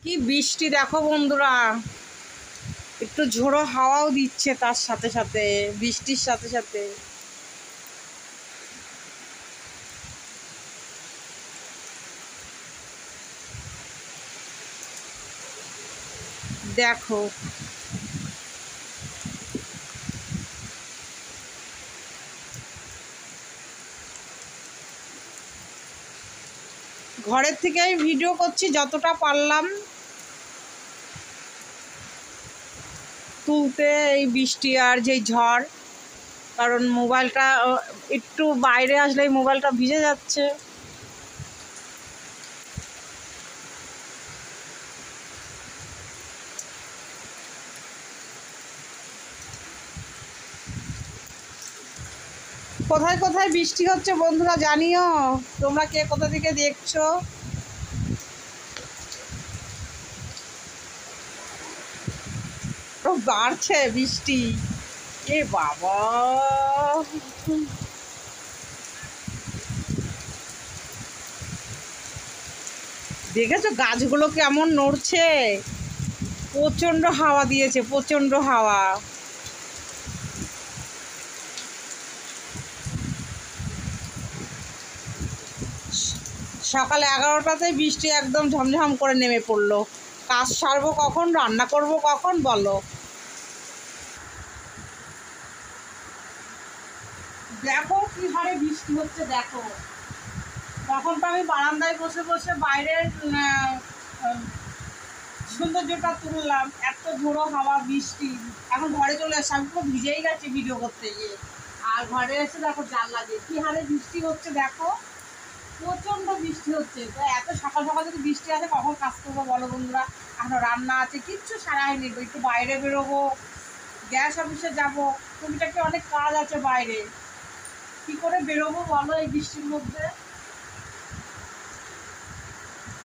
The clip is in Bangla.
কি বৃষ্টি দেখো বন্ধুরা, একটু ঝোড়ো হাওয়াও দিচ্ছে তার সাথে সাথে, বৃষ্টির সাথে সাথে। দেখো ঘরের থেকে আমি ভিডিও করছি যতটা পারলাম তুলতে, এই বৃষ্টি আর যেই ঝড়। কারণ মোবাইলটা একটু বাইরে আসলেই মোবাইলটা ভিজে যাচ্ছে। কোথায় কোথায় বৃষ্টি হচ্ছে বন্ধুরা জানিও, তোমরা কে কোথা থেকে দেখছো। বাড়ছে বৃষ্টি, এ বাবা। দেখেছো গাছগুলো কেমন নড়ছে, প্রচণ্ড হাওয়া দিয়েছে, প্রচণ্ড হাওয়া। সকাল 11টাতেই বৃষ্টি একদম ঝমঝম করে নেমে পড়লো। কাজ সারবো কখন, রান্না করব কখন বলো। দেখো কি হারে বৃষ্টি হচ্ছে দেখো। তখন তো আমি বারান্দায় বসে বসে বাইরের সৌন্দর্যটা তুললাম, এত ঝোড়ো হাওয়া বৃষ্টি। এখন ঘরে চলে এসে আমি খুব ভিজেই গেছি ভিডিও করতে গিয়ে। আর ঘরে এসে দেখো জানলা দিয়ে কি হারে বৃষ্টি হচ্ছে দেখো, প্রচণ্ড বৃষ্টি হচ্ছে। তো এত সকাল সকাল যদি বৃষ্টি আসে কখন কাজ করবো বলো বন্ধুরা। এখনো রান্না আছে, কিচ্ছু সারা হয়নি। একটু বাইরে বেরোবো, গ্যাস অফিসে যাবো, টুকিটাকি অনেক কাজ আছে বাইরে। কি করে বেরোবো বলো এই বৃষ্টির মধ্যে।